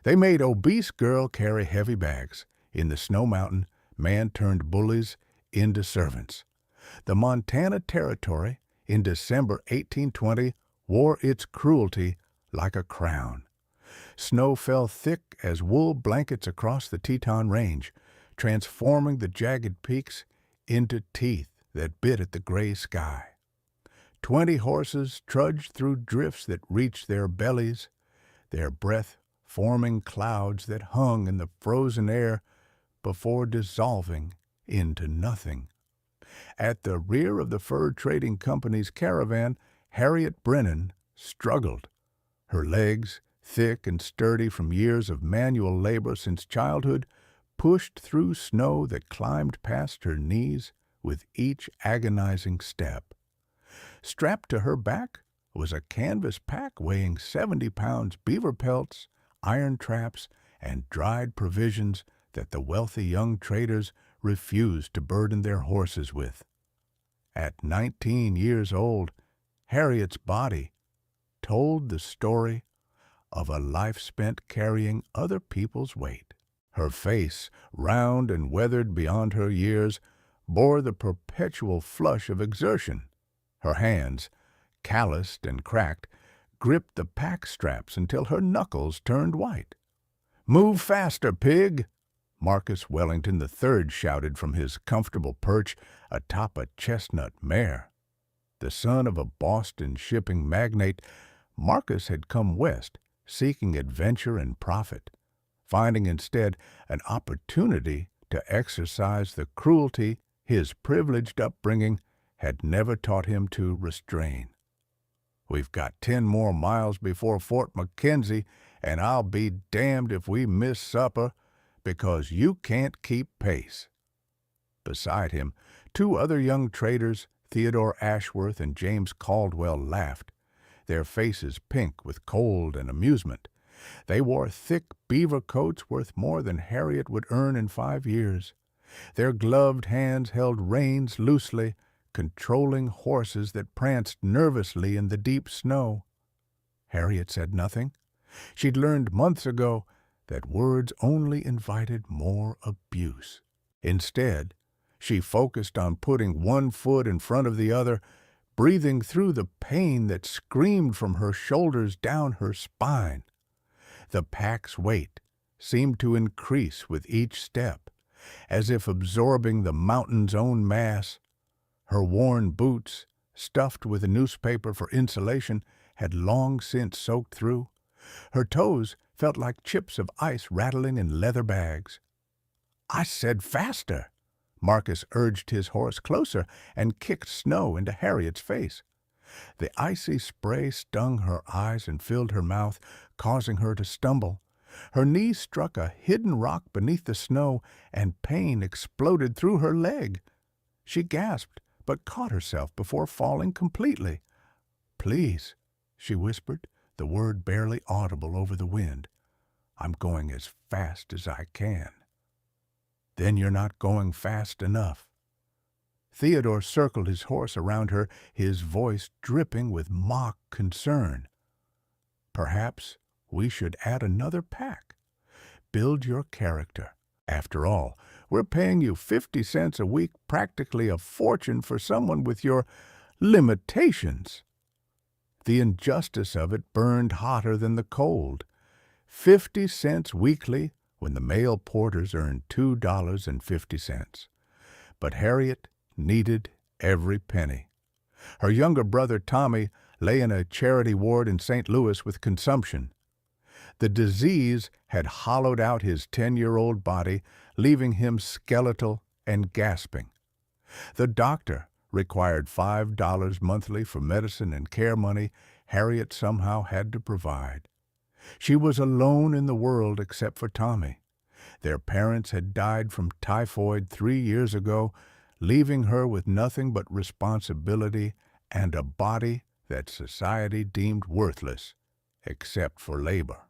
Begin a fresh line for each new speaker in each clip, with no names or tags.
They made obese girl carry heavy bags. In the Snow Mountain, man turned bullies into servants. The Montana Territory, in December 1820, wore its cruelty like a crown. Snow fell thick as wool blankets across the Teton Range, transforming the jagged peaks into teeth that bit at the gray sky. 20 horses trudged through drifts that reached their bellies, their breath forming clouds that hung in the frozen air before dissolving into nothing. At the rear of the fur trading company's caravan, Harriet Brennan struggled. Her legs, thick and sturdy from years of manual labor since childhood, pushed through snow that climbed past her knees with each agonizing step. Strapped to her back was a canvas pack weighing 70 pounds, beaver pelts, iron traps, and dried provisions that the wealthy young traders refused to burden their horses with. At 19 years old, Harriet's body told the story of a life spent carrying other people's weight. Her face, round and weathered beyond her years, bore the perpetual flush of exertion. Her hands, calloused and cracked, gripped the pack straps until her knuckles turned white. "Move faster, pig!" Marcus Wellington III shouted from his comfortable perch atop a chestnut mare. The son of a Boston shipping magnate, Marcus had come west seeking adventure and profit, finding instead an opportunity to exercise the cruelty his privileged upbringing had never taught him to restrain. "We've got 10 more miles before Fort McKenzie, and I'll be damned if we miss supper because you can't keep pace." Beside him, 2 other young traders, Theodore Ashworth and James Caldwell, laughed, their faces pink with cold and amusement. They wore thick beaver coats worth more than Harriet would earn in 5 years. Their gloved hands held reins loosely, controlling horses that pranced nervously in the deep snow. Harriet said nothing. She'd learned months ago that words only invited more abuse. Instead, she focused on putting one foot in front of the other, breathing through the pain that screamed from her shoulders down her spine. The pack's weight seemed to increase with each step, as if absorbing the mountain's own mass. Her worn boots, stuffed with a newspaper for insulation, had long since soaked through. Her toes felt like chips of ice rattling in leather bags. "I said faster!" Marcus urged his horse closer and kicked snow into Harriet's face. The icy spray stung her eyes and filled her mouth, causing her to stumble. Her knee struck a hidden rock beneath the snow, and pain exploded through her leg. She gasped, but caught herself before falling completely. "Please," she whispered, the word barely audible over the wind. "I'm going as fast as I can." "Then you're not going fast enough." Theodore circled his horse around her, his voice dripping with mock concern. "Perhaps we should add another pack. Build your character. After all, we're paying you 50 cents a week, practically a fortune for someone with your limitations." The injustice of it burned hotter than the cold. 50 cents weekly when the mail porters earned $2.50. But Harriet needed every penny. Her younger brother, Tommy, lay in a charity ward in St. Louis with consumption. The disease had hollowed out his 10-year-old body, leaving him skeletal and gasping. The doctor required $5 monthly for medicine and care money Harriet somehow had to provide. She was alone in the world except for Tommy. Their parents had died from typhoid 3 years ago, leaving her with nothing but responsibility and a body that society deemed worthless, except for labor.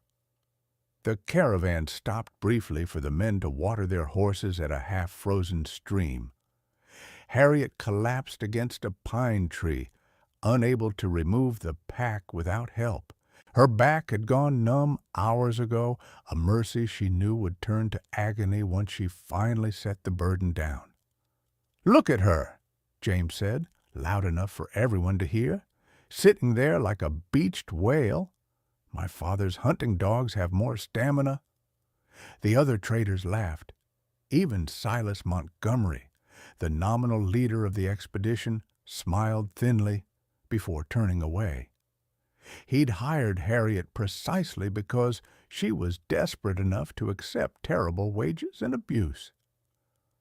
The caravan stopped briefly for the men to water their horses at a half-frozen stream. Harriet collapsed against a pine tree, unable to remove the pack without help. Her back had gone numb hours ago, a mercy she knew would turn to agony once she finally set the burden down. "Look at her," James said, loud enough for everyone to hear, "sitting there like a beached whale. My father's hunting dogs have more stamina." The other traders laughed. Even Silas Montgomery, the nominal leader of the expedition, smiled thinly before turning away. He'd hired Harriet precisely because she was desperate enough to accept terrible wages and abuse.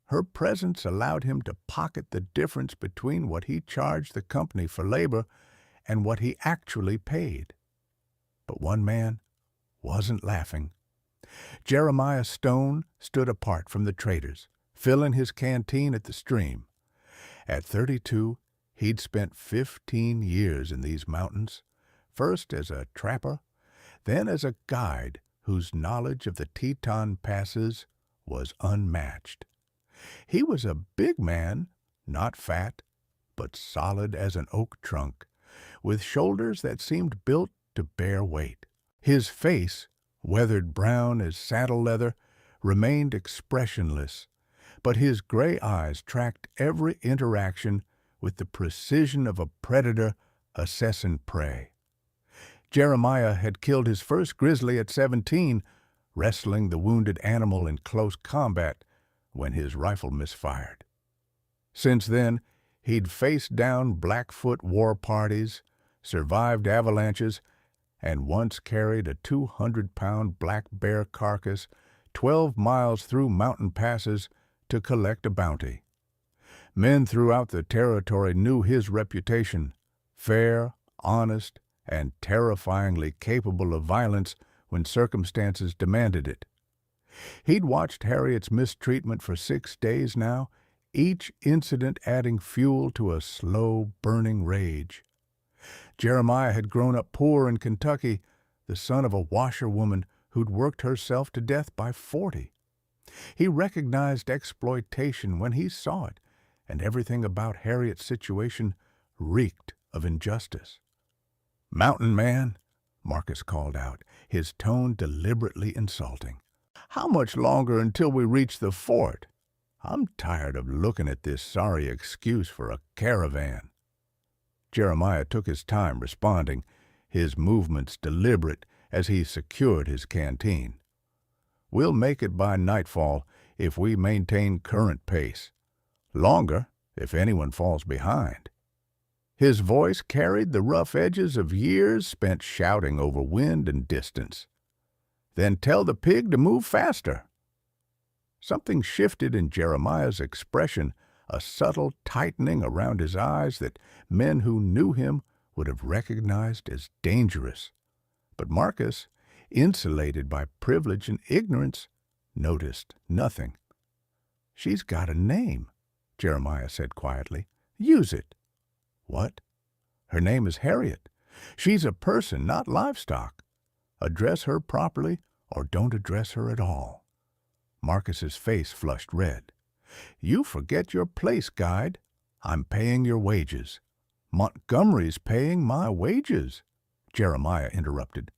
Her presence allowed him to pocket the difference between what he charged the company for labor and what he actually paid. But one man wasn't laughing. Jeremiah Stone stood apart from the traders, filling his canteen at the stream. At 32, he'd spent 15 years in these mountains, first as a trapper, then as a guide whose knowledge of the Teton passes was unmatched. He was a big man, not fat, but solid as an oak trunk, with shoulders that seemed built to bear weight. His face, weathered brown as saddle leather, remained expressionless, but his gray eyes tracked every interaction with the precision of a predator assessing prey. Jeremiah had killed his first grizzly at 17, wrestling the wounded animal in close combat when his rifle misfired. Since then, he'd faced down Blackfoot war parties, survived avalanches, and once carried a 200-pound black bear carcass 12 miles through mountain passes to collect a bounty. Men throughout the territory knew his reputation: fair, honest, and terrifyingly capable of violence when circumstances demanded it. He'd watched Harriet's mistreatment for 6 days now, each incident adding fuel to a slow, burning rage. Jeremiah had grown up poor in Kentucky, the son of a washerwoman who'd worked herself to death by 40. He recognized exploitation when he saw it, and everything about Harriet's situation reeked of injustice. "Mountain man," Marcus called out, his tone deliberately insulting, "how much longer until we reach the fort? I'm tired of looking at this sorry excuse for a caravan." Jeremiah took his time responding, his movements deliberate as he secured his canteen. "We'll make it by nightfall if we maintain current pace. Longer if anyone falls behind." His voice carried the rough edges of years spent shouting over wind and distance. "Then tell the pig to move faster." Something shifted in Jeremiah's expression, a subtle tightening around his eyes that men who knew him would have recognized as dangerous. But Marcus, insulated by privilege and ignorance, noticed nothing. "She's got a name," Jeremiah said quietly. "Use it." "What?" "Her name is Harriet. She's a person, not livestock. Address her properly or don't address her at all." Marcus's face flushed red. "You forget your place, guide. I'm paying your wages." "Montgomery's paying my wages," Jeremiah interrupted,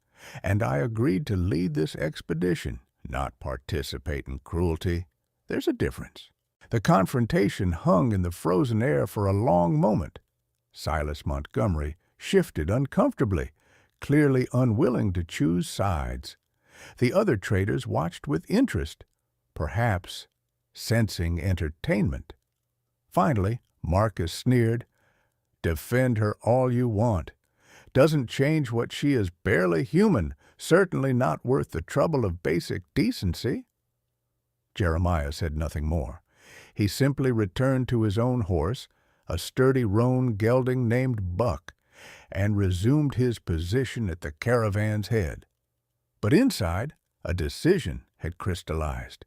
"and I agreed to lead this expedition, not participate in cruelty. There's a difference." The confrontation hung in the frozen air for a long moment. Silas Montgomery shifted uncomfortably, clearly unwilling to choose sides. The other traders watched with interest, perhaps sensing entertainment. Finally, Marcus sneered, "Defend her all you want. Doesn't change what she is barely human, certainly not worth the trouble of basic decency." Jeremiah said nothing more. He simply returned to his own horse, a sturdy roan gelding named Buck, and resumed his position at the caravan's head. But inside, a decision had crystallized.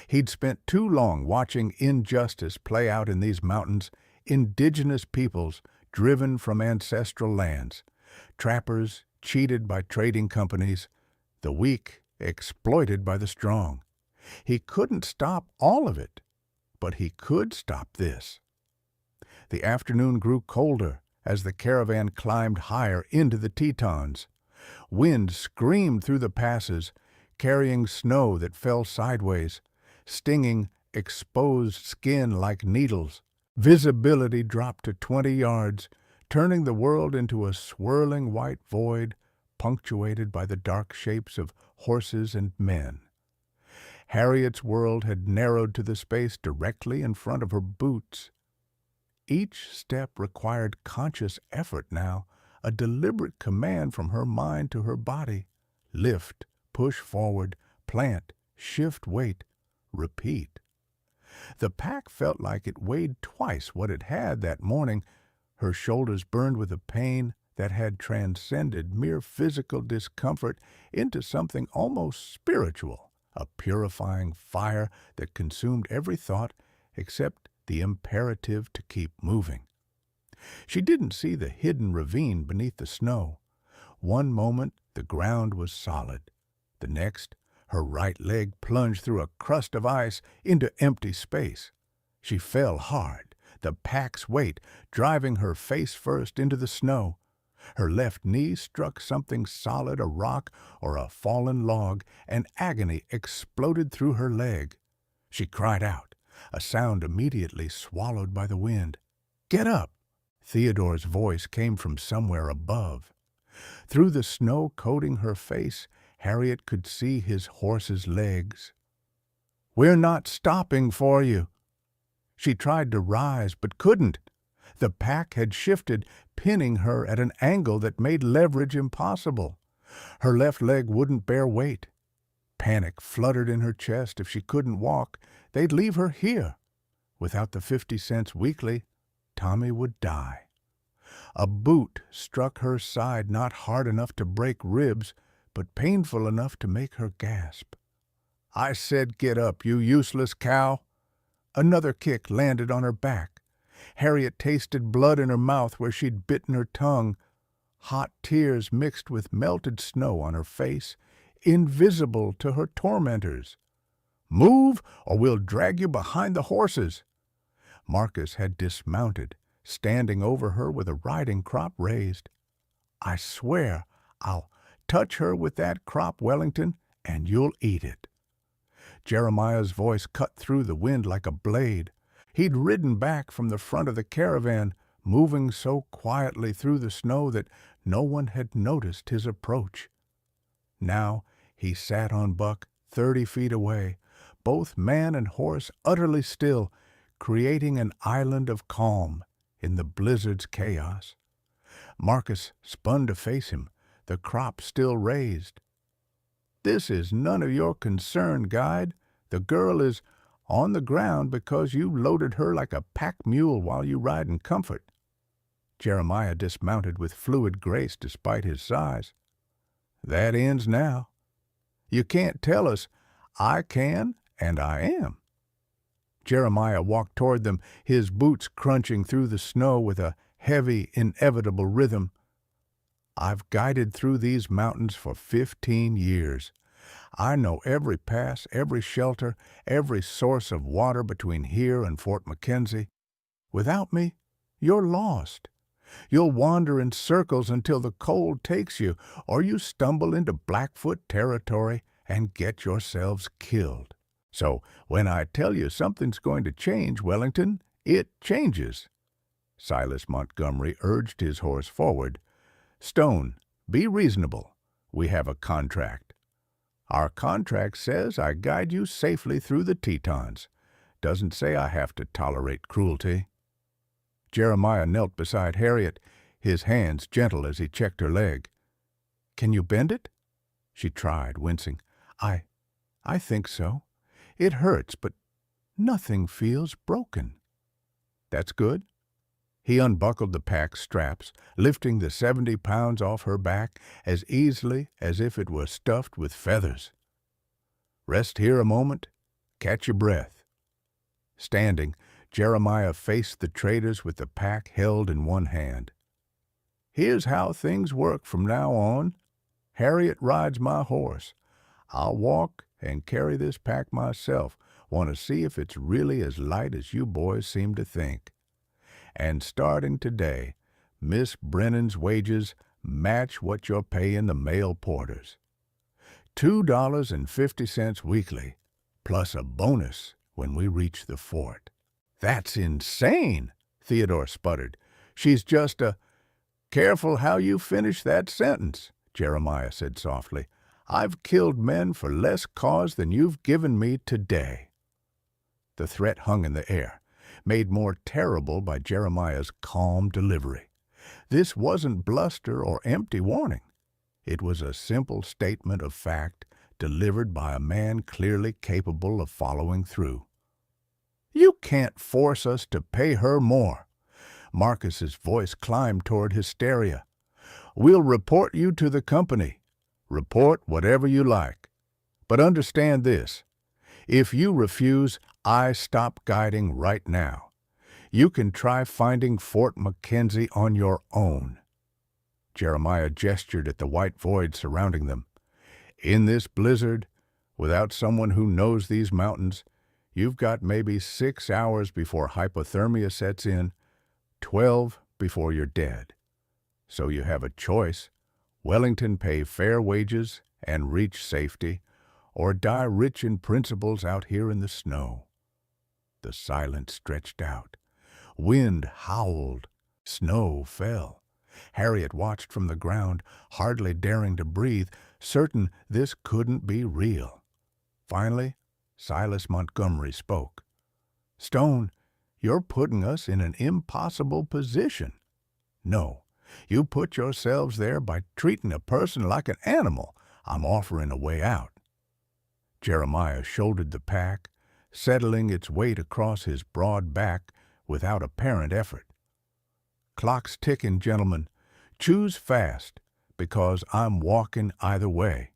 He'd spent too long watching injustice play out in these mountains, indigenous peoples driven from ancestral lands, trappers cheated by trading companies, the weak exploited by the strong. He couldn't stop all of it, but he could stop this. The afternoon grew colder as the caravan climbed higher into the Tetons. Wind screamed through the passes, carrying snow that fell sideways, stinging exposed skin like needles. Visibility dropped to 20 yards, turning the world into a swirling white void punctuated by the dark shapes of horses and men. Harriet's world had narrowed to the space directly in front of her boots. Each step required conscious effort now, a deliberate command from her mind to her body. Lift, push forward, plant, shift weight, repeat. The pack felt like it weighed twice what it had that morning. Her shoulders burned with a pain that had transcended mere physical discomfort into something almost spiritual, a purifying fire that consumed every thought except the imperative to keep moving. She didn't see the hidden ravine beneath the snow. One moment the ground was solid. The next, her right leg plunged through a crust of ice into empty space. She fell hard, the pack's weight driving her face first into the snow. Her left knee struck something solid, a rock or a fallen log, and agony exploded through her leg. She cried out, a sound immediately swallowed by the wind. "Get up!" Theodore's voice came from somewhere above. Through the snow coating her face, Harriet could see his horse's legs. "We're not stopping for you." She tried to rise, but couldn't. The pack had shifted, pinning her at an angle that made leverage impossible. Her left leg wouldn't bear weight. Panic fluttered in her chest. If she couldn't walk, they'd leave her here. Without the 50 cents weekly, Tommy would die. A boot struck her side, not hard enough to break ribs, but painful enough to make her gasp. "I said get up, you useless cow!" Another kick landed on her back. Harriet tasted blood in her mouth where she'd bitten her tongue. Hot tears mixed with melted snow on her face, invisible to her tormentors. "Move, or we'll drag you behind the horses." Marcus had dismounted, standing over her with a riding crop raised. "I swear I'll touch her with that crop, Wellington, and you'll eat it." Jeremiah's voice cut through the wind like a blade. He'd ridden back from the front of the caravan, moving so quietly through the snow that no one had noticed his approach. Now he sat on Buck 30 feet away, both man and horse utterly still, creating an island of calm in the blizzard's chaos. Marcus spun to face him, the crop still raised. "This is none of your concern, guide. The girl is on the ground because you loaded her like a pack mule while you ride in comfort." Jeremiah dismounted with fluid grace despite his size. "That ends now. You can't tell us. I can, and I am." Jeremiah walked toward them, his boots crunching through the snow with a heavy, inevitable rhythm. "I've guided through these mountains for 15 years. I know every pass, every shelter, every source of water between here and Fort McKenzie. Without me, you're lost. You'll wander in circles until the cold takes you, or you stumble into Blackfoot territory and get yourselves killed. So when I tell you something's going to change, Wellington, it changes." Silas Montgomery urged his horse forward. "Stone, be reasonable. We have a contract." "Our contract says I guide you safely through the Tetons. Doesn't say I have to tolerate cruelty." Jeremiah knelt beside Harriet, his hands gentle as he checked her leg. "Can you bend it?" She tried, wincing. I think so. It hurts, but nothing feels broken." "That's good." He unbuckled the pack straps, lifting the 70 pounds off her back as easily as if it were stuffed with feathers. "Rest here a moment. Catch your breath." Standing, Jeremiah faced the traders with the pack held in one hand. "Here's how things work from now on. Harriet rides my horse. I'll walk and carry this pack myself. Want to see if it's really as light as you boys seem to think. And starting today, Miss Brennan's wages match what you're paying the mail porters. $2.50 weekly, plus a bonus when we reach the fort." "That's insane," Theodore sputtered. "She's just a—" "Careful how you finish that sentence," Jeremiah said softly. "I've killed men for less cause than you've given me today." The threat hung in the air, made more terrible by Jeremiah's calm delivery. This wasn't bluster or empty warning. It was a simple statement of fact delivered by a man clearly capable of following through. "You can't force us to pay her more." Marcus's voice climbed toward hysteria. "We'll report you to the company. Report whatever you like. But understand this. If you refuse, I stop guiding right now. You can try finding Fort McKenzie on your own." Jeremiah gestured at the white void surrounding them. "In this blizzard, without someone who knows these mountains, you've got maybe 6 hours before hypothermia sets in, 12 before you're dead. So you have a choice: Wellington pay fair wages and reach safety, or die rich in principles out here in the snow." The silence stretched out. Wind howled. Snow fell. Harriet watched from the ground, hardly daring to breathe, certain this couldn't be real. Finally, Silas Montgomery spoke. "Stone, you're putting us in an impossible position." "No, you put yourselves there by treating a person like an animal. I'm offering a way out." Jeremiah shouldered the pack, settling its weight across his broad back without apparent effort. "Clock's ticking, gentlemen. Choose fast, because I'm walking either way.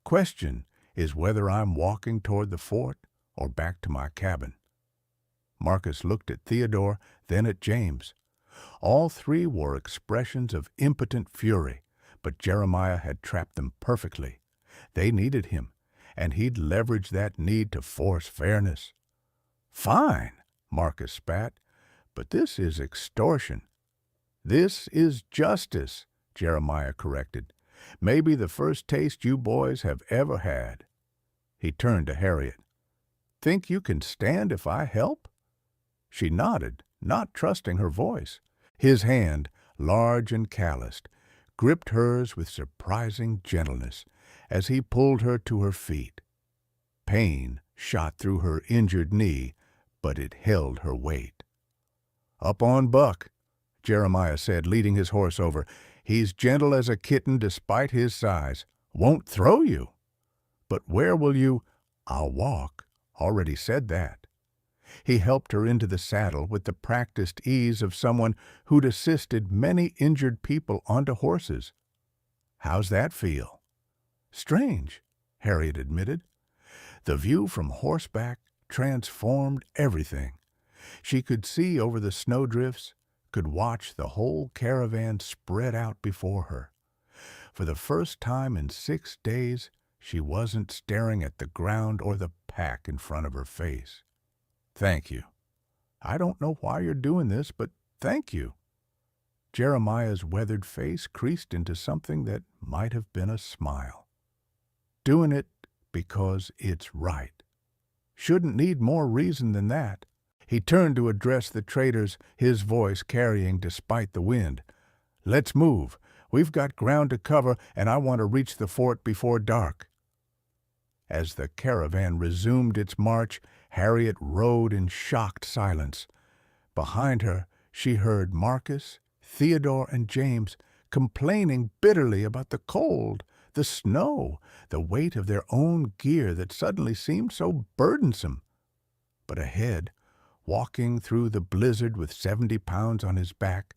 Question is whether I'm walking toward the fort or back to my cabin." Marcus looked at Theodore, then at James. All three wore expressions of impotent fury, but Jeremiah had trapped them perfectly. They needed him, and he'd leverage that need to force fairness. "Fine," Marcus spat, "but this is extortion." "This is justice," Jeremiah corrected. "Maybe the first taste you boys have ever had." He turned to Harriet. "Think you can stand if I help?" She nodded, not trusting her voice. His hand, large and calloused, gripped hers with surprising gentleness as he pulled her to her feet. Pain shot through her injured knee, but it held her weight. "Up on Buck," Jeremiah said, leading his horse over. "He's gentle as a kitten despite his size. Won't throw you." "But where will you—" "I'll walk. Already said that." He helped her into the saddle with the practiced ease of someone who'd assisted many injured people onto horses. "How's that feel?" "Strange," Harriet admitted. The view from horseback transformed everything. She could see over the snowdrifts, could watch the whole caravan spread out before her. For the first time in 6 days, she wasn't staring at the ground or the pack in front of her face. "Thank you. I don't know why you're doing this, but thank you." Jeremiah's weathered face creased into something that might have been a smile. "Doing it because it's right. Shouldn't need more reason than that." He turned to address the traders, his voice carrying despite the wind. "Let's move. We've got ground to cover, and I want to reach the fort before dark." As the caravan resumed its march, Harriet rode in shocked silence. Behind her, she heard Marcus, Theodore, and James complaining bitterly about the cold, the snow, the weight of their own gear that suddenly seemed so burdensome. But ahead, walking through the blizzard with 70 pounds on his back,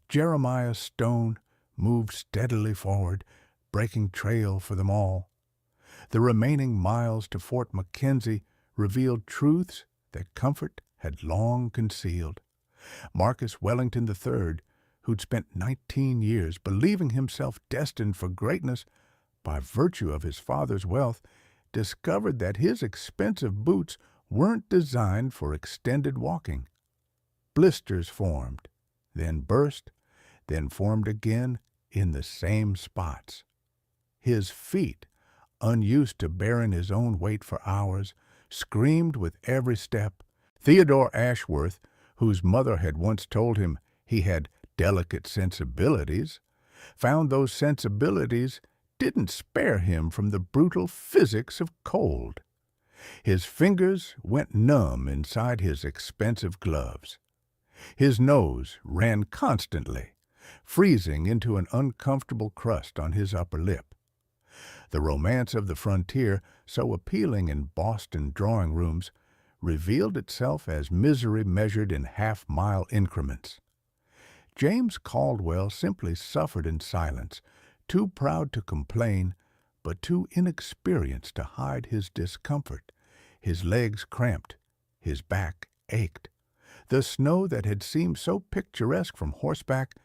Jeremiah Stone moved steadily forward, breaking trail for them all. The remaining miles to Fort McKenzie revealed truths that comfort had long concealed. Marcus Wellington III, who'd spent 19 years believing himself destined for greatness by virtue of his father's wealth, discovered that his expensive boots weren't designed for extended walking. Blisters formed, then burst, then formed again in the same spots. His feet, unused to bearing his own weight for hours, screamed with every step. Theodore Ashworth, whose mother had once told him he had delicate sensibilities, found those sensibilities didn't spare him from the brutal physics of cold. His fingers went numb inside his expensive gloves. His nose ran constantly, freezing into an uncomfortable crust on his upper lip. The romance of the frontier, so appealing in Boston drawing rooms, revealed itself as misery measured in half-mile increments. James Caldwell simply suffered in silence, too proud to complain, but too inexperienced to hide his discomfort. His legs cramped, his back ached. The snow that had seemed so picturesque from horseback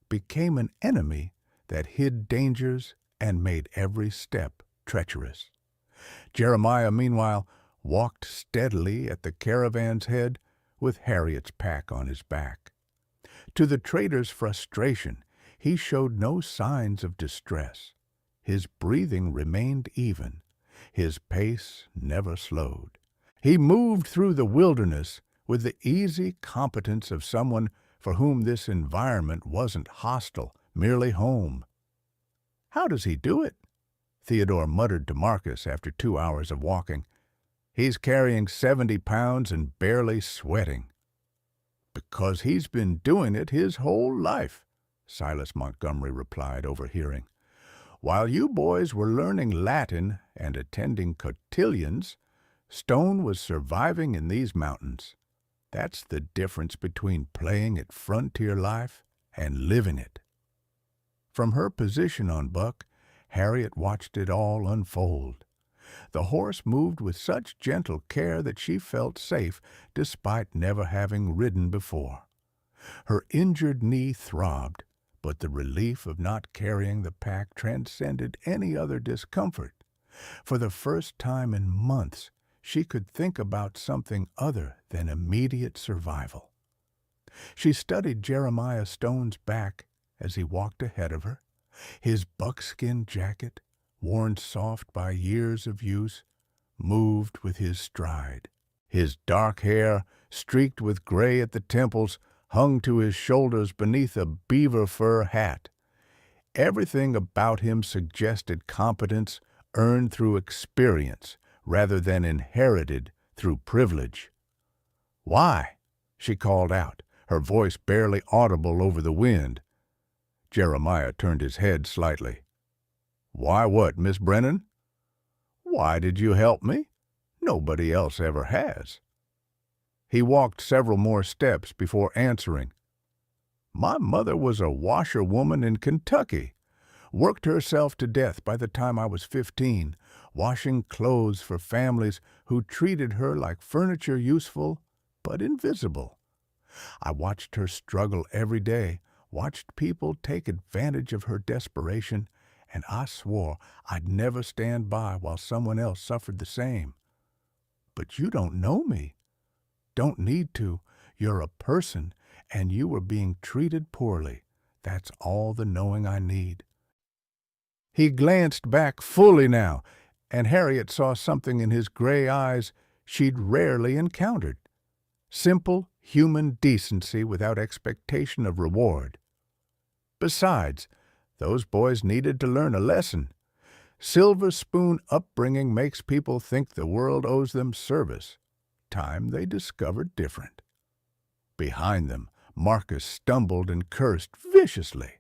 became an enemy that hid dangers and made every step treacherous. Jeremiah, meanwhile, walked steadily at the caravan's head with Harriet's pack on his back. To the trader's frustration, he showed no signs of distress. His breathing remained even. His pace never slowed. He moved through the wilderness with the easy competence of someone for whom this environment wasn't hostile, merely home. "How does he do it?" Theodore muttered to Marcus after 2 hours of walking. "He's carrying 70 pounds and barely sweating." "Because he's been doing it his whole life," Silas Montgomery replied, overhearing. "While you boys were learning Latin and attending cotillions, Stone was surviving in these mountains. That's the difference between playing at frontier life and living it." From her position on Buck, Harriet watched it all unfold. The horse moved with such gentle care that she felt safe despite never having ridden before. Her injured knee throbbed, but the relief of not carrying the pack transcended any other discomfort. For the first time in months, she could think about something other than immediate survival. She studied Jeremiah Stone's back as he walked ahead of her. His buckskin jacket, worn soft by years of use, moved with his stride. His dark hair, streaked with gray at the temples, hung to his shoulders beneath a beaver fur hat. Everything about him suggested competence earned through experience rather than inherited through privilege. "Why?" she called out, her voice barely audible over the wind. Jeremiah turned his head slightly. "Why what, Miss Brennan?" "Why did you help me? Nobody else ever has." He walked several more steps before answering. "My mother was a washerwoman in Kentucky. Worked herself to death by the time I was 15, washing clothes for families who treated her like furniture useful but invisible. I watched her struggle every day, watched people take advantage of her desperation, and I swore I'd never stand by while someone else suffered the same. But you don't know me. Don't need to. You're a person, and you were being treated poorly. That's all the knowing I need." He glanced back fully now, and Harriet saw something in his gray eyes she'd rarely encountered. Simple human decency without expectation of reward. Besides, those boys needed to learn a lesson. Silver spoon upbringing makes people think the world owes them service. Time they discovered different. Behind them, Marcus stumbled and cursed viciously.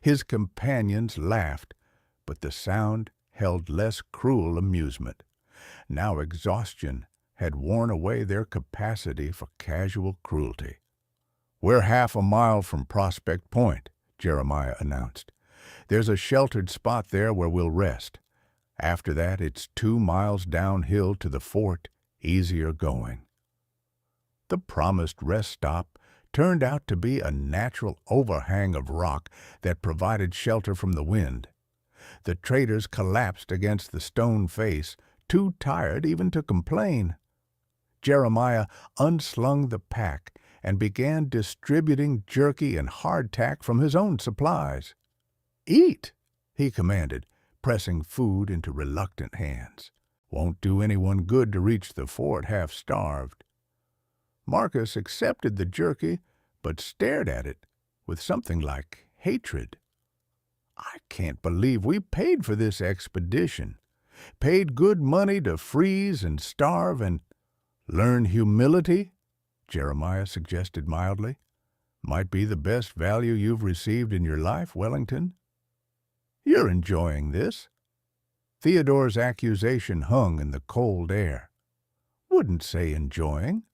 His companions laughed, but the sound held less cruel amusement. Now exhaustion had worn away their capacity for casual cruelty. "We're half a mile from Prospect Point," Jeremiah announced. "There's a sheltered spot there where we'll rest. After that, it's 2 miles downhill to the fort, easier going." The promised rest stop turned out to be a natural overhang of rock that provided shelter from the wind. The traders collapsed against the stone face, too tired even to complain. Jeremiah unslung the pack and began distributing jerky and hardtack from his own supplies. Eat, he commanded, pressing food into reluctant hands. Won't do anyone good to reach the fort half-starved. Marcus accepted the jerky, but stared at it with something like hatred. I can't believe we paid for this expedition. Paid good money to freeze and starve and learn humility, Jeremiah suggested mildly. Might be the best value you've received in your life, Wellington. You're enjoying this. Theodore's accusation hung in the cold air. Wouldn't say enjoying.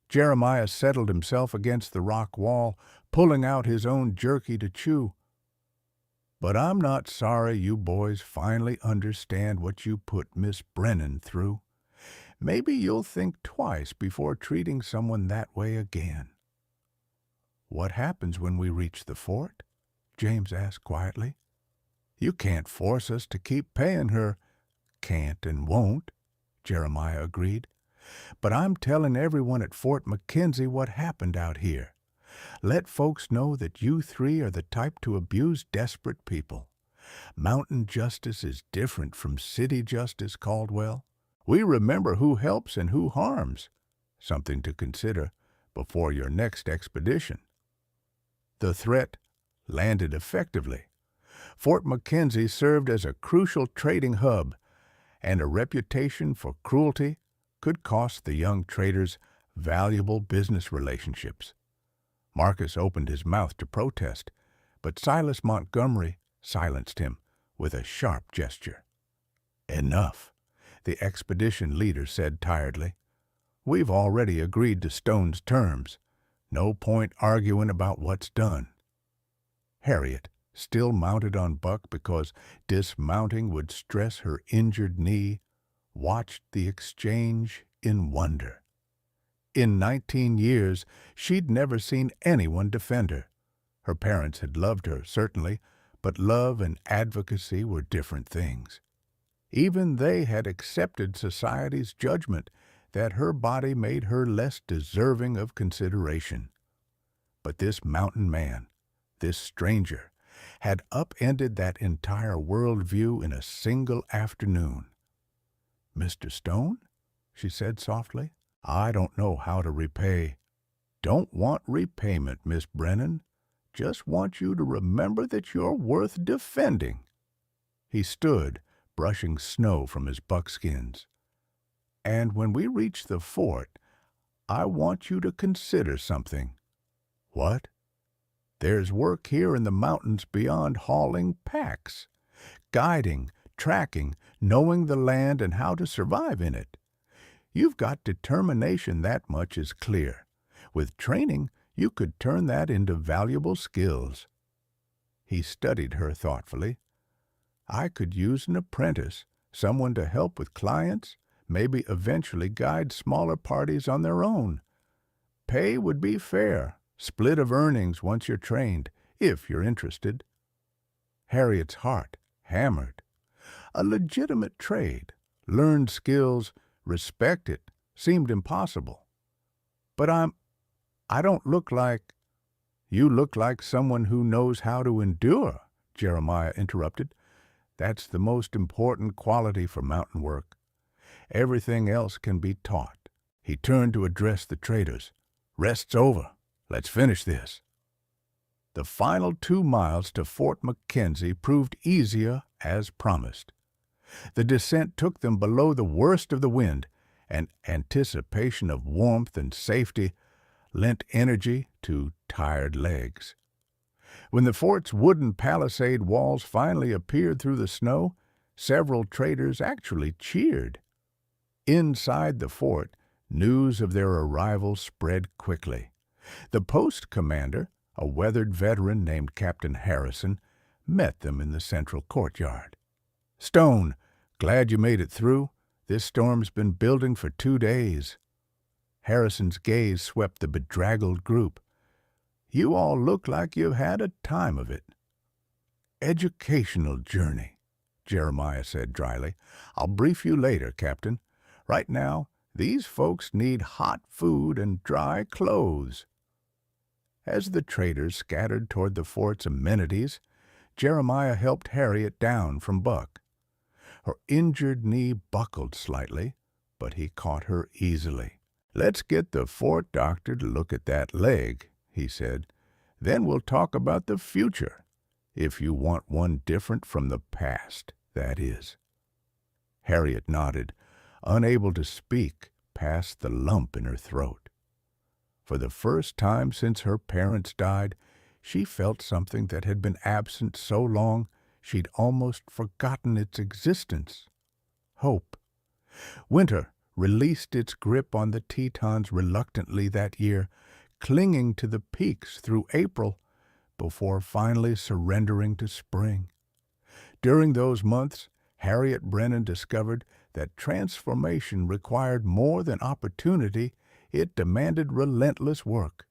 Jeremiah settled himself against the rock wall, pulling out his own jerky to chew. But I'm not sorry you boys finally understand what you put Miss Brennan through. Maybe you'll think twice before treating someone that way again. What happens when we reach the fort? James asked quietly. You can't force us to keep paying her. Can't and won't, Jeremiah agreed. But I'm telling everyone at Fort McKenzie what happened out here. Let folks know that you three are the type to abuse desperate people. Mountain justice is different from city justice, Caldwell. We remember who helps and who harms. Something to consider before your next expedition. The threat landed effectively. Fort McKenzie served as a crucial trading hub, and a reputation for cruelty could cost the young traders valuable business relationships. Marcus opened his mouth to protest, but Silas Montgomery silenced him with a sharp gesture. Enough, the expedition leader said tiredly. We've already agreed to Stone's terms. No point arguing about what's done. Harriet, still mounted on Buck because dismounting would stress her injured knee, watched the exchange in wonder. In 19 years, she'd never seen anyone defend her. Her parents had loved her, certainly, but love and advocacy were different things. Even they had accepted society's judgment that her body made her less deserving of consideration. But this mountain man, this stranger, had upended that entire worldview in a single afternoon. Mr. Stone, she said softly, I don't know how to repay. Don't want repayment, Miss Brennan. Just want you to remember that you're worth defending. He stood, brushing snow from his buckskins. And when we reach the fort, I want you to consider something. What? There's work here in the mountains beyond hauling packs. Guiding, tracking, knowing the land and how to survive in it. You've got determination, that much is clear. With training, you could turn that into valuable skills. He studied her thoughtfully. I could use an apprentice, someone to help with clients, maybe eventually guide smaller parties on their own. Pay would be fair, split of earnings once you're trained, if you're interested. Harriet's heart hammered. A legitimate trade, learned skills, respect it, seemed impossible. But I don't look like... You look like someone who knows how to endure, Jeremiah interrupted. That's the most important quality for mountain work. Everything else can be taught. He turned to address the traders. Rest's over. Let's finish this. The final 2 miles to Fort McKenzie proved easier as promised. The descent took them below the worst of the wind, and anticipation of warmth and safety lent energy to tired legs. When the fort's wooden palisade walls finally appeared through the snow, several traders actually cheered. Inside the fort, news of their arrival spread quickly. The post commander, a weathered veteran named Captain Harrison, met them in the central courtyard. Stone, glad you made it through. This storm's been building for 2 days. Harrison's gaze swept the bedraggled group. You all look like you've had a time of it. Educational journey, Jeremiah said dryly. I'll brief you later, Captain. Right now, these folks need hot food and dry clothes. As the traders scattered toward the fort's amenities, Jeremiah helped Harriet down from Buck. Her injured knee buckled slightly, but he caught her easily. "Let's get the fort doctor to look at that leg," he said. "Then we'll talk about the future, if you want one different from the past, that is." Harriet nodded, unable to speak past the lump in her throat. For the first time since her parents died, she felt something that had been absent so long she'd almost forgotten its existence. Hope. Winter released its grip on the Tetons reluctantly that year, clinging to the peaks through April before finally surrendering to spring. During those months, Harriet Brennan discovered that transformation required more than opportunity, it demanded relentless work.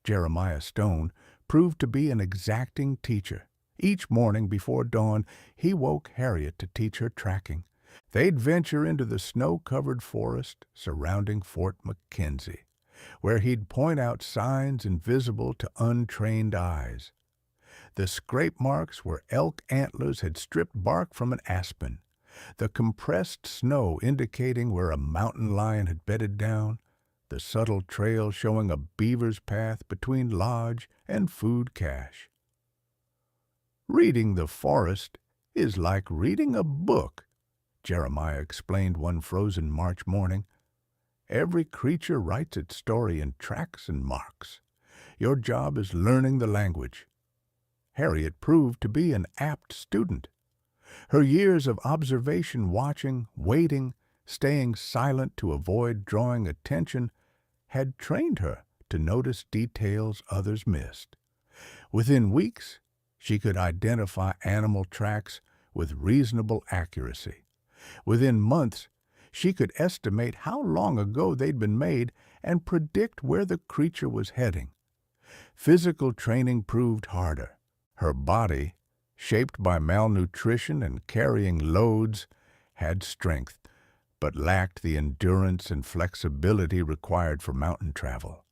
Jeremiah Stone proved to be an exacting teacher. Each morning before dawn, he woke Harriet to teach her tracking. They'd venture into the snow-covered forest surrounding Fort McKenzie, where he'd point out signs invisible to untrained eyes. The scrape marks where elk antlers had stripped bark from an aspen, the compressed snow indicating where a mountain lion had bedded down, the subtle trail showing a beaver's path between lodge and food cache. "Reading the forest is like reading a book," Jeremiah explained one frozen March morning. "Every creature writes its story in tracks and marks. Your job is learning the language." Harriet proved to be an apt student. Her years of observation, watching, waiting, staying silent to avoid drawing attention, had trained her to notice details others missed. Within weeks, she could identify animal tracks with reasonable accuracy. Within months, she could estimate how long ago they'd been made and predict where the creature was heading. Physical training proved harder. Her body, shaped by malnutrition and carrying loads, had strength, but lacked the endurance and flexibility required for mountain travel.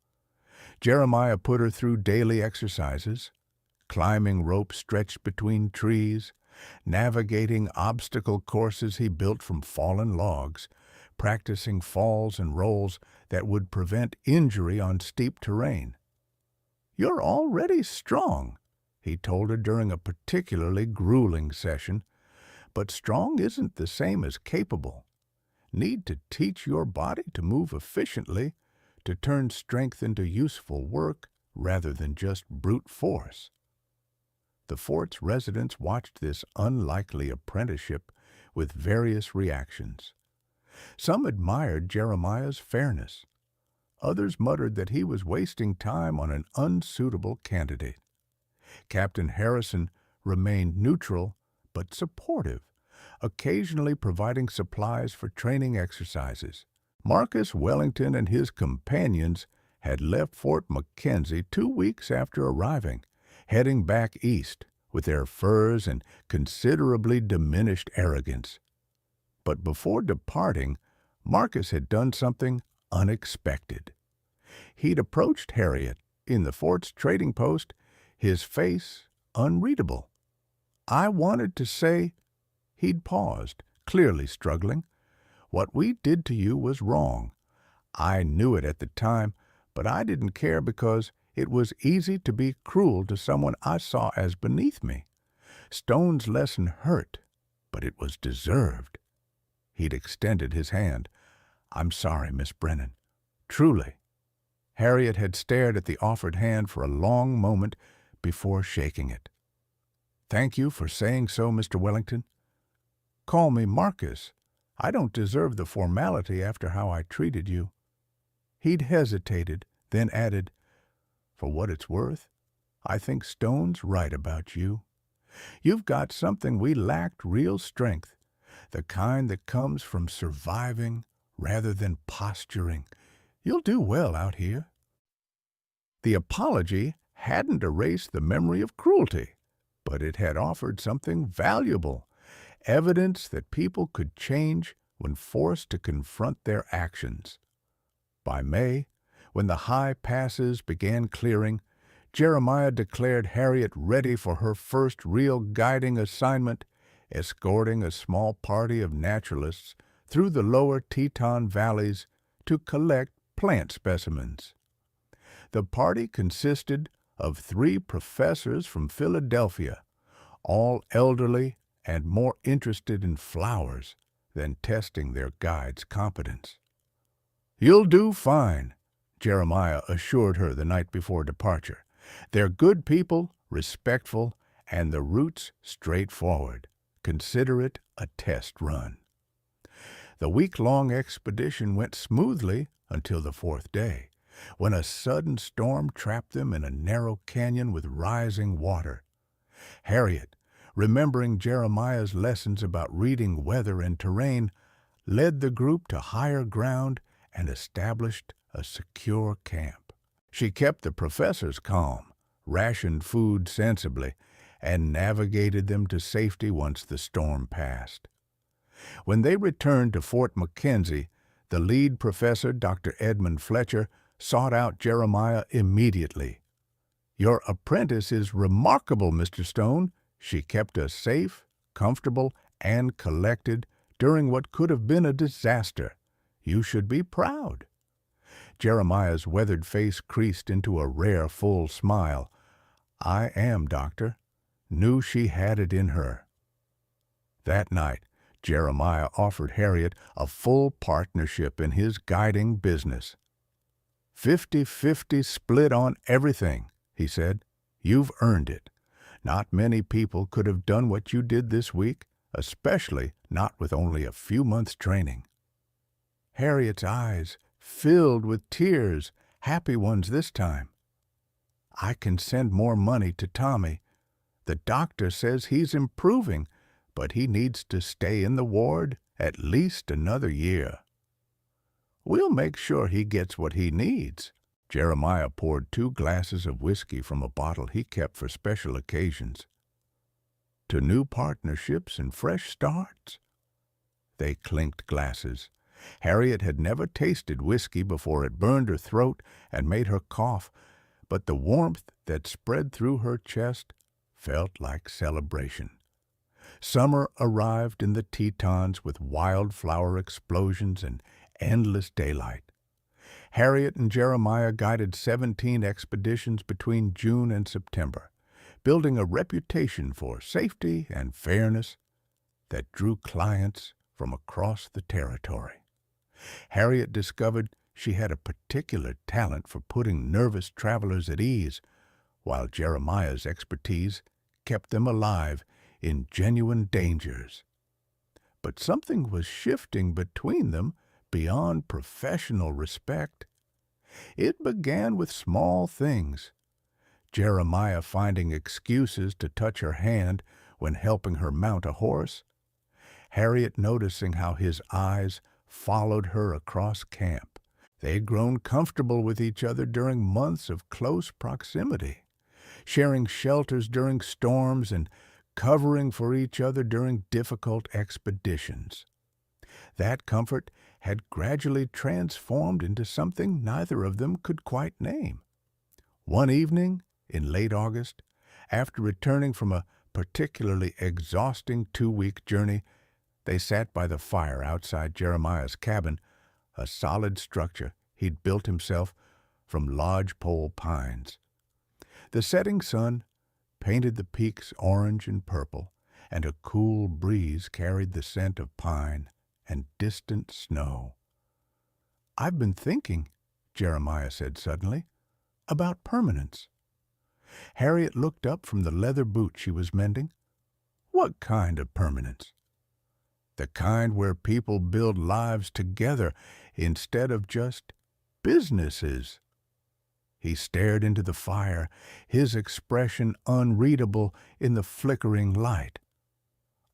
Jeremiah put her through daily exercises, climbing ropes stretched between trees, navigating obstacle courses he built from fallen logs, practicing falls and rolls that would prevent injury on steep terrain. "You're already strong," he told her during a particularly grueling session, "but strong isn't the same as capable. Need to teach your body to move efficiently, to turn strength into useful work rather than just brute force." The fort's residents watched this unlikely apprenticeship with various reactions. Some admired Jeremiah's fairness. Others muttered that he was wasting time on an unsuitable candidate. Captain Harrison remained neutral but supportive, occasionally providing supplies for training exercises. Marcus Wellington and his companions had left Fort McKenzie 2 weeks after arriving, heading back east with their furs and considerably diminished arrogance. But before departing, Marcus had done something unexpected. He'd approached Harriet in the fort's trading post, his face unreadable. "I wanted to say—" He'd paused, clearly struggling. "What we did to you was wrong. I knew it at the time, but I didn't care because it was easy to be cruel to someone I saw as beneath me. Stone's lesson hurt, but it was deserved." He'd extended his hand. "I'm sorry, Miss Brennan. Truly." Harriet had stared at the offered hand for a long moment before shaking it. "Thank you for saying so, Mr. Wellington. Call me Marcus. I don't deserve the formality after how I treated you." He'd hesitated, then added, "For what it's worth, I think Stone's right about you. You've got something we lacked, real strength, the kind that comes from surviving rather than posturing. You'll do well out here." The apology hadn't erased the memory of cruelty, but it had offered something valuable, evidence that people could change when forced to confront their actions. By May, when the high passes began clearing, Jeremiah declared Harriet ready for her first real guiding assignment, escorting a small party of naturalists through the lower Teton valleys to collect plant specimens. The party consisted of 3 professors from Philadelphia, all elderly and more interested in flowers than testing their guide's competence. "You'll do fine," Jeremiah assured her the night before departure. "They're good people, respectful, and the route's straightforward. Consider it a test run." The week-long expedition went smoothly until the 4th day, when a sudden storm trapped them in a narrow canyon with rising water. Harriet, remembering Jeremiah's lessons about reading weather and terrain, led the group to higher ground and established a secure camp. She kept the professors calm, rationed food sensibly, and navigated them to safety once the storm passed. When they returned to Fort McKenzie, the lead professor, Dr. Edmund Fletcher, sought out Jeremiah immediately. "Your apprentice is remarkable, Mr. Stone. She kept us safe, comfortable, and collected during what could have been a disaster. You should be proud." Jeremiah's weathered face creased into a rare, full smile. "I am, Doctor. Knew she had it in her." That night, Jeremiah offered Harriet a full partnership in his guiding business. 50-50 split on everything," he said. "You've earned it. Not many people could have done what you did this week, especially not with only a few months' training." Harriet's eyes filled with tears, happy ones this time. "I can send more money to Tommy. The doctor says he's improving, but he needs to stay in the ward at least another year." "We'll make sure he gets what he needs." Jeremiah poured 2 glasses of whiskey from a bottle he kept for special occasions. "To new partnerships and fresh starts." They clinked glasses. Harriet had never tasted whiskey before it burned her throat and made her cough, but the warmth that spread through her chest felt like celebration. Summer arrived in the Tetons with wildflower explosions and endless daylight. Harriet and Jeremiah guided 17 expeditions between June and September, building a reputation for safety and fairness that drew clients from across the territory. Harriet discovered she had a particular talent for putting nervous travelers at ease, while Jeremiah's expertise kept them alive in genuine dangers. But something was shifting between them beyond professional respect. It began with small things. Jeremiah finding excuses to touch her hand when helping her mount a horse, Harriet noticing how his eyes followed her across camp. They had grown comfortable with each other during months of close proximity, sharing shelters during storms and covering for each other during difficult expeditions. That comfort had gradually transformed into something neither of them could quite name. One evening, in late August, after returning from a particularly exhausting 2-week journey, they sat by the fire outside Jeremiah's cabin, a solid structure he'd built himself from lodgepole pines. The setting sun painted the peaks orange and purple, and a cool breeze carried the scent of pine and distant snow. "I've been thinking," Jeremiah said suddenly, "about permanence." Harriet looked up from the leather boot she was mending. "What kind of permanence?" "The kind where people build lives together instead of just businesses." He stared into the fire, his expression unreadable in the flickering light.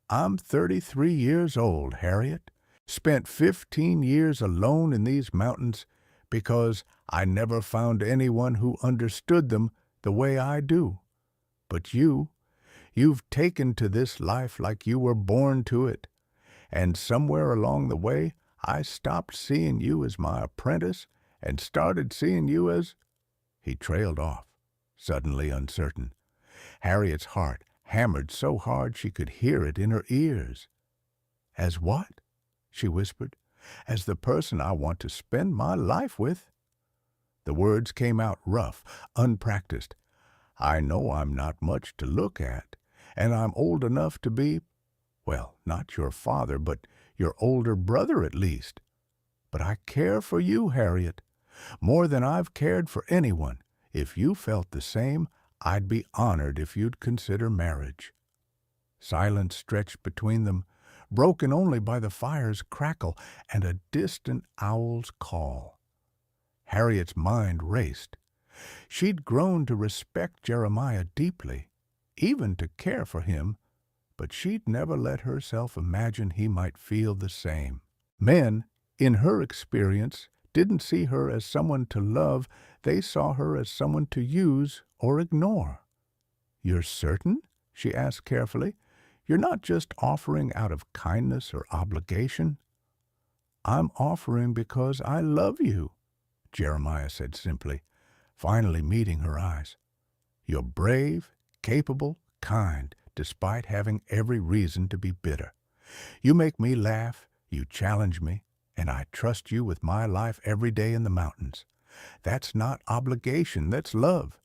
"I'm 33 years old, Harriet. Spent 15 years alone in these mountains because I never found anyone who understood them the way I do. But you've taken to this life like you were born to it, and somewhere along the way I stopped seeing you as my apprentice and started seeing you as—" He trailed off. suddenly uncertain. Harriet's heart hammered so hard she could hear it in her ears. "As what?" she whispered. "As the person I want to spend my life with." The words came out rough, unpracticed. "I know I'm not much to look at, and I'm old enough to be, well, not your father, but your older brother at least. But I care for you, Harriet, more than I've cared for anyone. If you felt the same, I'd be honored if you'd consider marriage." Silence stretched between them, broken only by the fire's crackle and a distant owl's call. Harriet's mind raced. She'd grown to respect Jeremiah deeply, even to care for him, but she'd never let herself imagine he might feel the same. Men, in her experience, didn't see her as someone to love, they saw her as someone to use or ignore. "You're certain?" she asked carefully. "You're not just offering out of kindness or obligation?" "I'm offering because I love you," Jeremiah said simply, finally meeting her eyes. "You're brave, capable, kind, despite having every reason to be bitter. You make me laugh, you challenge me, and I trust you with my life every day in the mountains. That's not obligation, that's love."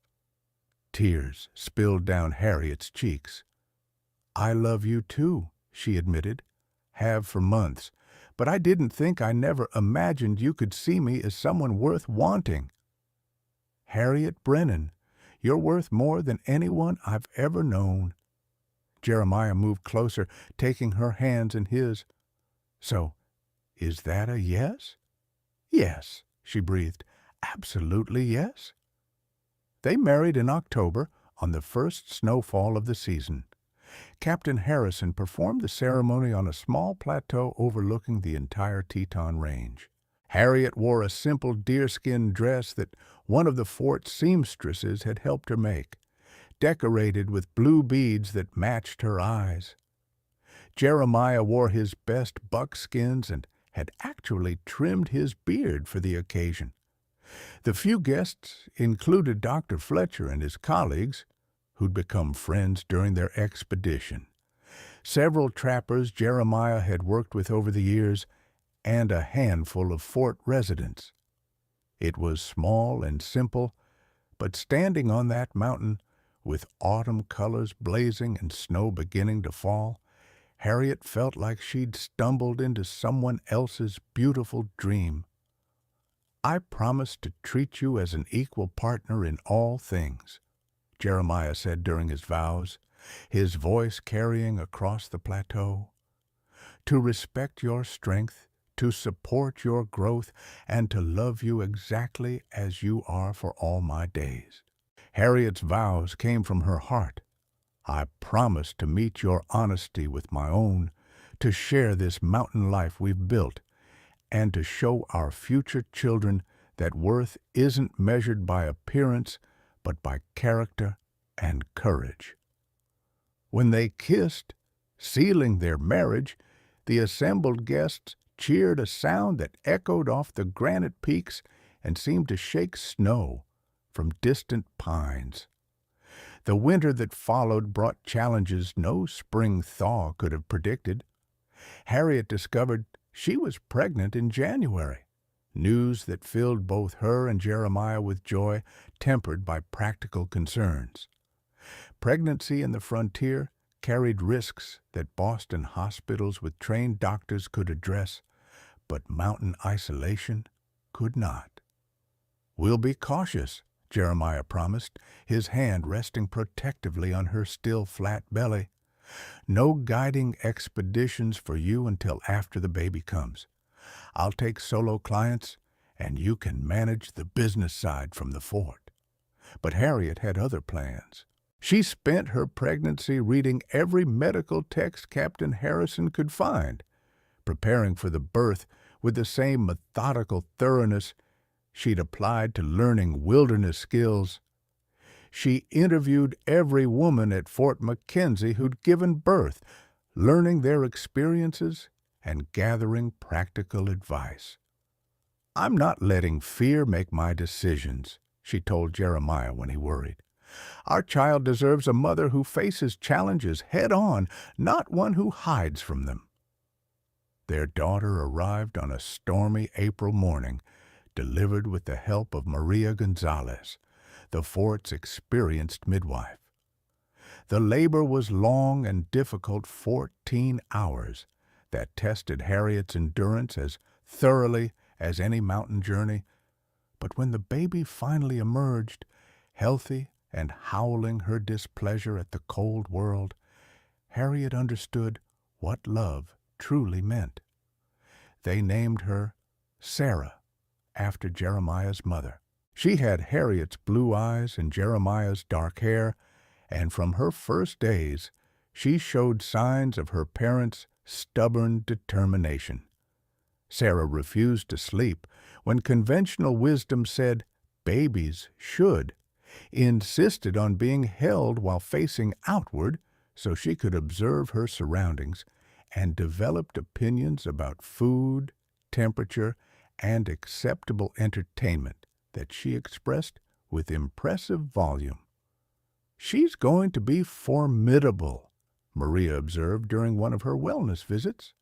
Tears spilled down Harriet's cheeks. "I love you too," she admitted. "Have for months. But I didn't think, I never imagined you could see me as someone worth wanting." "Harriet Brennan, you're worth more than anyone I've ever known." Jeremiah moved closer, taking her hands in his. "So, is that a yes?" "Yes," she breathed. "Absolutely yes." They married in October, on the first snowfall of the season. Captain Harrison performed the ceremony on a small plateau overlooking the entire Teton Range. Harriet wore a simple deerskin dress that one of the fort's seamstresses had helped her make, decorated with blue beads that matched her eyes. Jeremiah wore his best buckskins and had actually trimmed his beard for the occasion. The few guests included Dr. Fletcher and his colleagues, who'd become friends during their expedition, several trappers Jeremiah had worked with over the years, and a handful of fort residents. It was small and simple, but standing on that mountain, with autumn colors blazing and snow beginning to fall, Harriet felt like she'd stumbled into someone else's beautiful dream. "I promise to treat you as an equal partner in all things," Jeremiah said during his vows, his voice carrying across the plateau. "To respect your strength, to support your growth, and to love you exactly as you are for all my days." Harriet's vows came from her heart. "I promise to meet your honesty with my own, to share this mountain life we've built, and to show our future children that worth isn't measured by appearance, but by character and courage." When they kissed, sealing their marriage, the assembled guests cheered a sound that echoed off the granite peaks and seemed to shake snow from distant pines. The winter that followed brought challenges no spring thaw could have predicted. Harriet discovered she was pregnant in January, news that filled both her and Jeremiah with joy, tempered by practical concerns. Pregnancy in the frontier carried risks that Boston hospitals with trained doctors could address, but mountain isolation could not. "We'll be cautious," Jeremiah promised, his hand resting protectively on her still flat belly. "No guiding expeditions for you until after the baby comes. I'll take solo clients, and you can manage the business side from the fort." But Harriet had other plans. She spent her pregnancy reading every medical text Captain Harrison could find, preparing for the birth with the same methodical thoroughness she'd applied to learning wilderness skills. She interviewed every woman at Fort McKenzie who'd given birth, learning their experiences and gathering practical advice. "I'm not letting fear make my decisions," she told Jeremiah when he worried. Our child deserves a mother who faces challenges head-on, not one who hides from them. Their daughter arrived on a stormy April morning, delivered with the help of Maria Gonzalez, the fort's experienced midwife. The labor was long and difficult 14 hours that tested Harriet's endurance as thoroughly as any mountain journey. But when the baby finally emerged, healthy and howling her displeasure at the cold world, Harriet understood what love truly meant. They named her Sarah, after Jeremiah's mother. She had Harriet's blue eyes and Jeremiah's dark hair, and from her first days she showed signs of her parents' stubborn determination. Sarah refused to sleep when conventional wisdom said babies should, insisted on being held while facing outward so she could observe her surroundings, and developed opinions about food, temperature, and acceptable entertainment that she expressed with impressive volume. "She's going to be formidable," Maria observed during one of her wellness visits.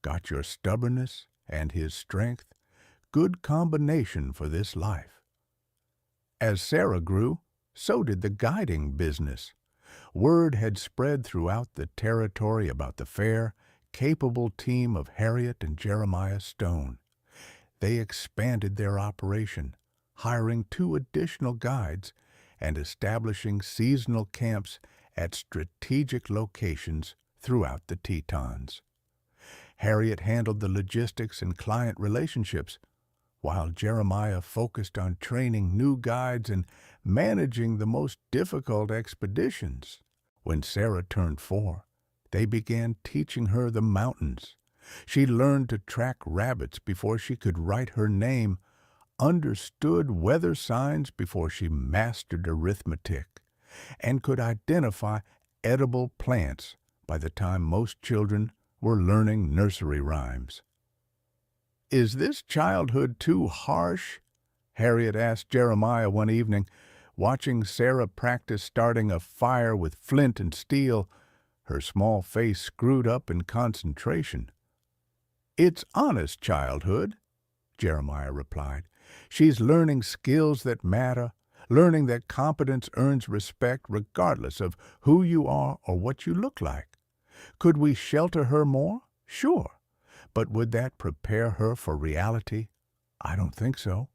"Got your stubbornness and his strength. Good combination for this life." As Sarah grew, so did the guiding business. Word had spread throughout the territory about the fair, capable team of Harriet and Jeremiah Stone. They expanded their operation, hiring 2 additional guides and establishing seasonal camps at strategic locations throughout the Tetons. Harriet handled the logistics and client relationships, while Jeremiah focused on training new guides and managing the most difficult expeditions. When Sarah turned 4, they began teaching her the mountains. She learned to track rabbits before she could write her name, understood weather signs before she mastered arithmetic, and could identify edible plants by the time most children were learning nursery rhymes. "Is this childhood too harsh?" Harriet asked Jeremiah one evening, watching Sarah practice starting a fire with flint and steel, her small face screwed up in concentration. "It's honest childhood," Jeremiah replied. "She's learning skills that matter, learning that competence earns respect regardless of who you are or what you look like. Could we shelter her more? Sure. But would that prepare her for reality? I don't think so."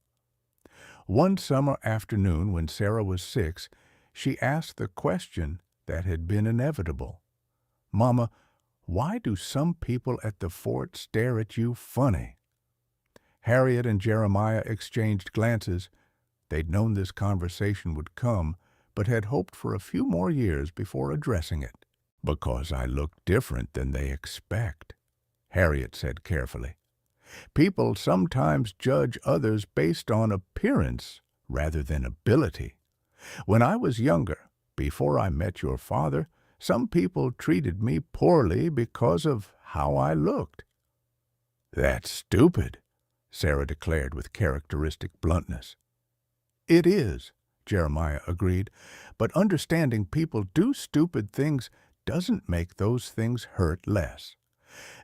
One summer afternoon when Sarah was 6, she asked the question that had been inevitable. "Mama, why do some people at the fort stare at you funny?" Harriet and Jeremiah exchanged glances. They'd known this conversation would come, but had hoped for a few more years before addressing it. "Because I look different than they expect," Harriet said carefully. "People sometimes judge others based on appearance rather than ability. When I was younger, before I met your father, some people treated me poorly because of how I looked." "That's stupid," Sarah declared with characteristic bluntness. "It is," Jeremiah agreed, "but understanding people do stupid things doesn't make those things hurt less.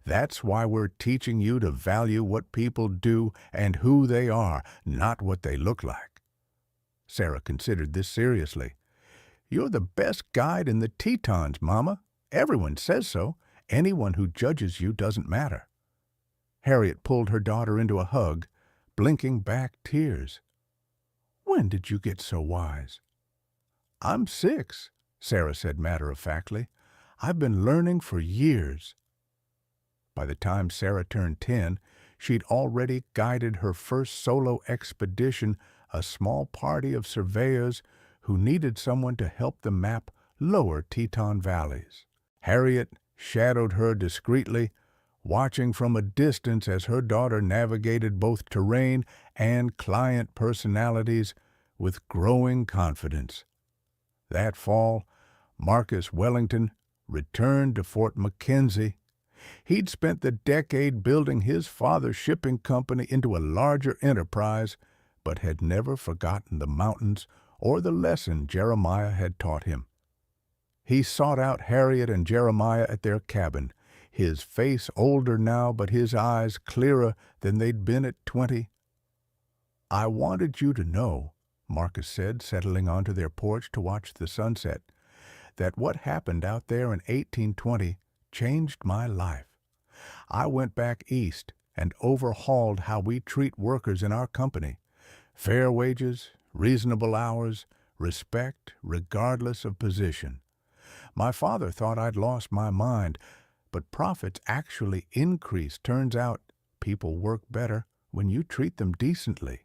That's why we're teaching you to value what people do and who they are, not what they look like." Sarah considered this seriously. "You're the best guide in the Tetons, Mama. Everyone says so. Anyone who judges you doesn't matter." Harriet pulled her daughter into a hug, blinking back tears. "When did you get so wise?" "I'm 6, Sarah said matter-of-factly. "I've been learning for years." By the time Sarah turned 10, she'd already guided her first solo expedition, a small party of surveyors who needed someone to help them map lower Teton valleys. Harriet shadowed her discreetly, watching from a distance as her daughter navigated both terrain and client personalities with growing confidence. That fall, Marcus Wellington returned to Fort McKenzie. He'd spent the decade building his father's shipping company into a larger enterprise, but had never forgotten the mountains or the lesson Jeremiah had taught him. He sought out Harriet and Jeremiah at their cabin, his face older now, but his eyes clearer than they'd been at 20. "I wanted you to know," Marcus said, settling onto their porch to watch the sunset, "that what happened out there in 1820 changed my life. I went back east and overhauled how we treat workers in our company. Fair wages, reasonable hours, respect regardless of position. My father thought I'd lost my mind, but profits actually increase. Turns out people work better when you treat them decently."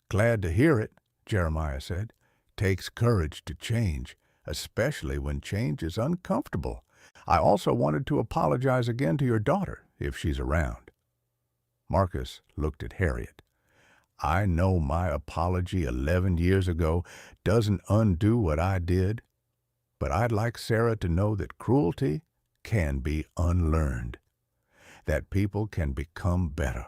"Glad to hear it," Jeremiah said. "Takes courage to change, especially when change is uncomfortable. I also wanted to apologize again to your daughter, if she's around." Marcus looked at Harriet. "I know my apology 11 years ago doesn't undo what I did, but I'd like Sarah to know that cruelty can be unlearned, that people can become better."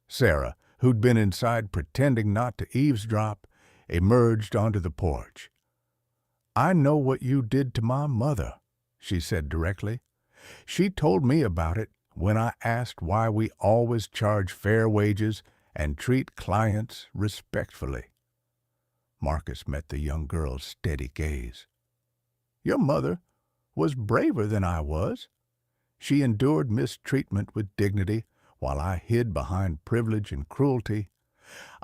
Sarah, who'd been inside pretending not to eavesdrop, emerged onto the porch. "I know what you did to my mother," she said directly. "She told me about it when I asked why we always charge fair wages and treat clients respectfully." Marcus met the young girl's steady gaze. "Your mother was braver than I was. She endured mistreatment with dignity while I hid behind privilege and cruelty.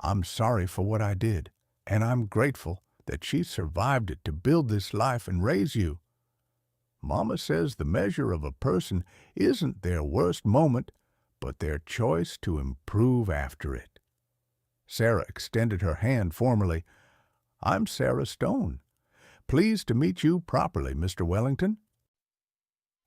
I'm sorry for what I did, and I'm grateful that she survived it to build this life and raise you. Mama says the measure of a person isn't their worst moment, but their choice to improve after it." Sarah extended her hand formally. "I'm Sarah Stone. Pleased to meet you properly, Mr. Wellington."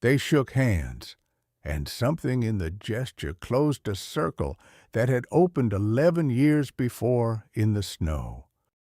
They shook hands, and something in the gesture closed a circle that had opened 11 years before in the snow.